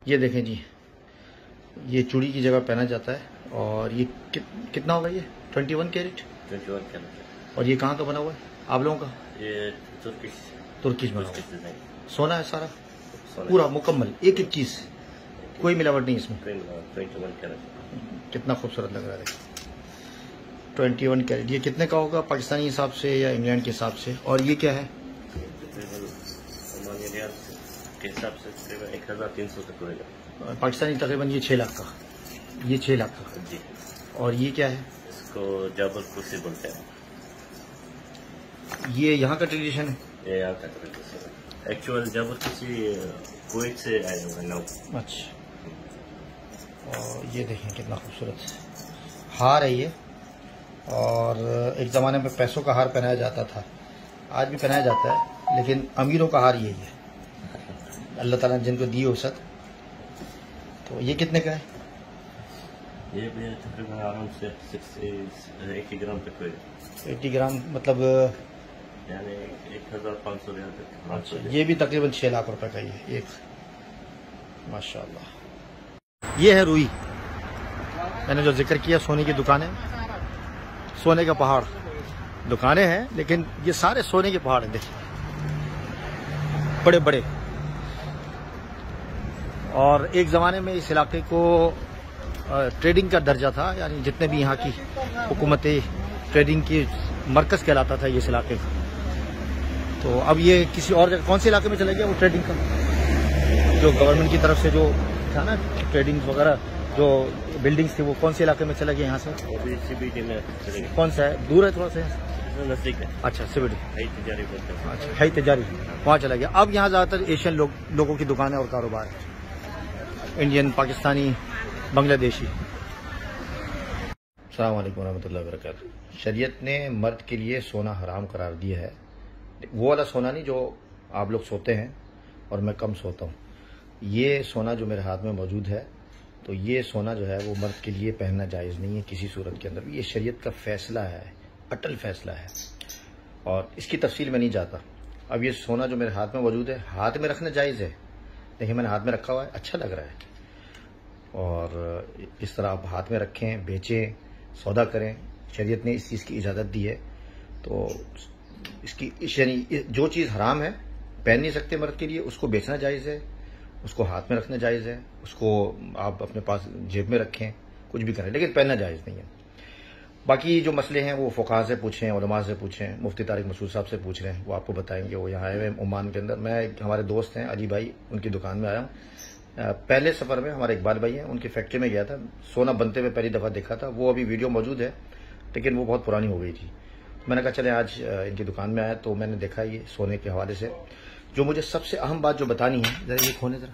ये देखें जी, ये चूड़ी की जगह पहना जाता है। और ये कितना होगा ये? 21 कैरेट। 21 कैरेट। और ये कहाँ का बना हुआ है आप लोगों का? ये तुर्किश बना हुआ है। सोना है सारा पूरा मुकम्मल, एक एक चीज, कोई मिलावट नहीं इसमें। 21 कैरेट। कितना खूबसूरत लग रहा है। 21 कैरेट। ये कितने का होगा पाकिस्तानी हिसाब से या इंग्लैंड के हिसाब से? और ये क्या है? के हिसाब से 1300 तक होगा पाकिस्तानी तकरीबन ये 6 लाख का। ये 6 लाख का जी। और ये क्या है? इसको जाबल कुर्सी बोलते हैं। ये यहाँ का ट्रेडिशन है? ये यहाँ का ट्रेडिशन है। एक्चुअल जाबल कुर्सी कुवैत से आया हुआ है ना। अच्छा। और ये देखें कितना खूबसूरत हार है ये। और एक ज़माने में पैसों का हार पहनाया जाता था, आज भी पहनाया जाता है, लेकिन अमीरों का हार यही है, अल्लाह ताला ने जिनको दी औसत। तो ये कितने का है? ये भी तकरीबन आराम से 80 ग्राम तक होगा। 80 ग्राम मतलब यानी 1500 रियाल तक। अच्छा, ये भी तकरीबन 6 लाख रुपए का ये एक। माशाल्लाह। ये है रुई। मैंने जो जिक्र किया सोने की दुकानें, सोने का पहाड़ दुकानें हैं, लेकिन ये सारे सोने के पहाड़ हैं। देखिए बड़े बड़े। और एक ज़माने में इस इलाके को ट्रेडिंग का दर्जा था, यानी जितने भी यहाँ की हुकूमतें ट्रेडिंग की मरकज़ कहलाता था ये इस इलाके का। तो अब ये किसी और जगह, कौन से इलाके में चला गया वो ट्रेडिंग का, जो गवर्नमेंट की तरफ से जो था ना ट्रेडिंग वगैरह, जो बिल्डिंग्स थी, वो कौन से इलाके में चला गया यहाँ से? CBD में चलेगा। कौन सा है? दूर है थोड़ा सा? नजदीक है। अच्छा, CBD। हाई तिजारी बोलते हैं। अच्छा, हाई तिजारी, वहाँ चला गया। अब यहाँ ज़्यादातर एशियन लोगों की दुकानें और कारोबार है, इंडियन, पाकिस्तानी, बांग्लादेशी। अस्सलाम वालेकुम रहमतुल्लाहि व बरकातहू। शरीयत ने मर्द के लिए सोना हराम करार दिया है। वो वाला सोना नहीं जो आप लोग सोते हैं और मैं कम सोता हूँ। ये सोना जो मेरे हाथ में मौजूद है, तो ये सोना जो है वो मर्द के लिए पहनना जायज़ नहीं है किसी सूरत के अंदर भी। ये शरीयत का फैसला है, अटल फैसला है, और इसकी तफसील में नहीं जाता। अब ये सोना जो मेरे हाथ में मौजूद है, हाथ में रखना जायज़ है। देखिए मैंने हाथ में रखा हुआ है, अच्छा लग रहा है। और इस तरह आप हाथ में रखें, बेचें, सौदा करें, शरीयत ने इस चीज़ की इजाज़त दी है। तो इसकी यानी जो चीज़ हराम है, पहन नहीं सकते मर्द के लिए, उसको बेचना जायज़ है, उसको हाथ में रखना जायज़ है, उसको आप अपने पास जेब में रखें, कुछ भी करें, लेकिन पहनना जायज़ नहीं है। बाकी जो मसले हैं वो फ़ुक़हा से पूछें, उलमा से पूछें, मुफ्ती तारिक मसूद साहब से पूछ रहे हैं, वो आपको बताएंगे। वो यहाँ आए हुए ओमान के अंदर। मैं हमारे दोस्त हैं अली भाई, उनकी दुकान में आया हूँ। पहले सफ़र में हमारे इकबाल भाई हैं, उनकी फैक्ट्री में गया था, सोना बनते हुए पहली दफ़ा देखा था। वो अभी वीडियो मौजूद है, लेकिन वो बहुत पुरानी हो गई थी। मैंने कहा चले आज इनकी दुकान में आया, तो मैंने देखा ये सोने के हवाले से जो मुझे सबसे अहम बात जो बतानी है, ज़रा ये खोने ज़रा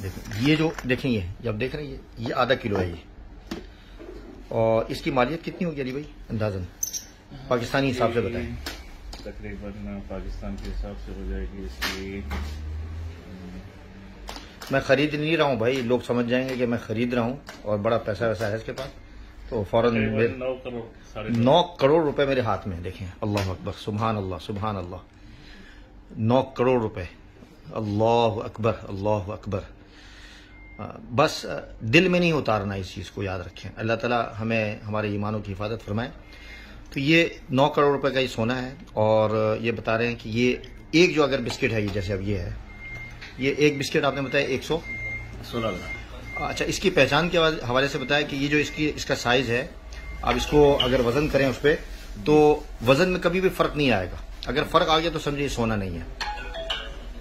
देखो, ये जो देखें, ये जब देख रहे हैं ये आधा किलो है ये। और इसकी मालियत कितनी होगी अली भाई अंदाज़न, पाकिस्तानी हिसाब से बताएं? तकरीबन पाकिस्तान के हिसाब से हो जाएगी इसकी। मैं खरीद नहीं रहा हूँ भाई, लोग समझ जाएंगे कि मैं खरीद रहा हूँ और बड़ा पैसा वैसा है इसके पास, तो फौरन 9 करोड़ रुपए मेरे हाथ में। देखें, अल्लाह अकबर, सुभान अल्लाह, सुभान अल्लाह। 9 करोड़ रुपए, अल्लाह अकबर, अल्लाह अकबर। बस दिल में नहीं उतारना, इस चीज़ को याद रखें। अल्लाह ताला हमें हमारे ईमानों की हिफाजत फरमाए। तो ये 9 करोड़ रुपए का ये सोना है। और ये बता रहे हैं कि ये एक जो अगर बिस्किट है, ये जैसे अब ये है, ये एक बिस्किट आपने बताया 116। अच्छा, इसकी पहचान के हवाले से बताया कि ये जो इसका साइज़ है, आप इसको अगर वज़न करें उस पर, तो वज़न में कभी भी फ़र्क नहीं आएगा। अगर फ़र्क आ गया तो समझिए सोना नहीं है।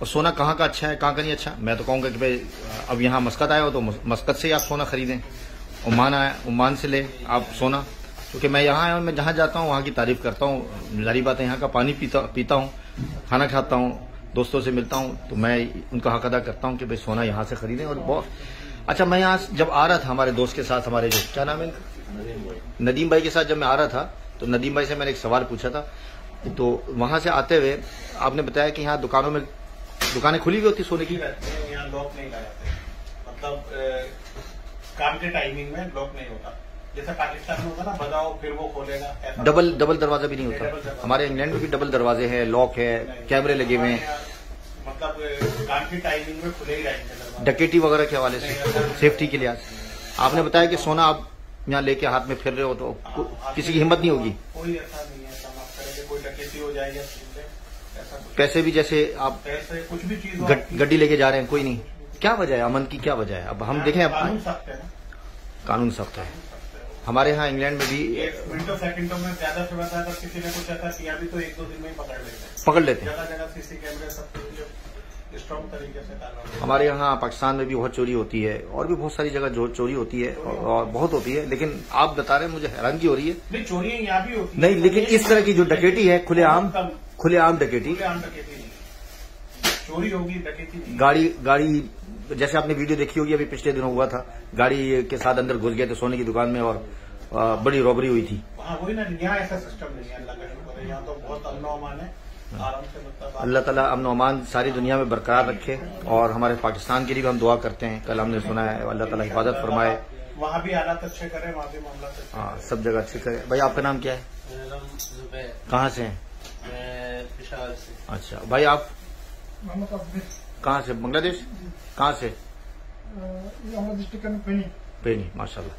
और सोना कहाँ का अच्छा है, कहाँ का नहीं अच्छा, मैं तो कहूँगा कि भाई अब यहाँ मस्कत आए हो तो मस्कत से ही आप सोना खरीदें, ओमान आए ओमान से ले आप सोना। क्योंकि मैं यहाँ आया हूँ, मैं जहाँ जाता हूँ वहाँ की तारीफ़ करता हूँ। जारी बात है, यहाँ का पानी पीता हूँ, खाना खाता हूँ, दोस्तों से मिलता हूँ, तो मैं उनका हक अदा करता हूँ कि भाई सोना यहाँ से खरीदें। और बहुत अच्छा, मैं यहाँ जब आ रहा था हमारे दोस्त के साथ, हमारे जो क्या नाम है इनका, नदीम भाई के साथ जब मैं आ रहा था, तो नदीम भाई से मैंने एक सवाल पूछा था। तो वहाँ से आते हुए आपने बताया कि यहाँ दुकानें खुली हुई होती सोने की, यहाँ लॉक नहीं लगाते, मतलब काम के टाइमिंग में लॉक नहीं होता। जैसे पाकिस्तान में होगा ना, बताओ फिर वो खोलेगा। डबल दरवाजा भी नहीं होता। हमारे इंग्लैंड में भी डबल दरवाजे हैं, लॉक है, कैमरे लगे हुए हैं। मतलब काम की टाइमिंग में खुले ही रहेंगे दरवाजे। डकैती वगैरह के हवाले से, सेफ्टी के लिहाज आपने बताया कि सोना आप यहाँ लेके हाथ में फिर रहे हो तो किसी की हिम्मत नहीं होगी। कोई ऐसा नहीं है समाप्त करेंगे, कोई डकैती हो जाएगी ऐसा कुछ। पैसे भी जैसे आप पैसे कुछ भी चीज गड्डी लेके जा रहे हैं, कोई नहीं, क्या वजह है अमन की, क्या वजह है? अब हम देखें, कानून सख्त है ना, कानून सख्त है। हमारे यहाँ इंग्लैंड में भी मिनटों सेकंडों में ज्यादा से ज्यादा अगर किसी ने कुछ ऐसा किया भी तो 1-2 दिन में ही पकड़ लेते हैं। जगह जगह सीसी कैमरे सब कुछ स्ट्रॉन्ग तरीके से कानून। हमारे यहाँ पाकिस्तान में भी बहुत चोरी होती है और भी बहुत सारी जगह जो चोरी होती है और बहुत होती है, लेकिन आप बता रहे हैं, मुझे हैरानगी हो रही है। नहीं, चोरी यहाँ भी होती है नहीं, लेकिन इस तरह की जो डकैती है, खुलेआम डकैती, चोरी होगी, डकैती नहीं। गाड़ी जैसे आपने वीडियो देखी होगी, अभी पिछले दिनों हुआ था, गाड़ी के साथ अंदर घुस गए थे सोने की दुकान में और बड़ी रॉबरी हुई थी। हाँ वही ना, यहाँ ऐसा सिस्टम नहीं है, अल्लाह का शुक्र है, यहाँ तो बहुत अमन है, आराम से मतलब अल्लाह ताला अमन अमान सारी दुनिया में बरकरार रखे और हमारे पाकिस्तान के लिए भी हम दुआ करते हैं। कल हमने सुना है अल्लाह ताला हिफाजत फरमाए, वहाँ भी हालात अच्छे करे, वहाँ भी मामला अच्छे। हाँ, सब जगह अच्छे करे। भाई आपका नाम क्या है? कहाँ से हैं? पेशावर से। अच्छा भाई, आप कहाँ से? बांग्लादेश? कहाँ से? पेनी। माशाल्लाह।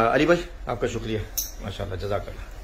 अली भाई आपका शुक्रिया, माशाल्लाह, जज़ाकल्लाह।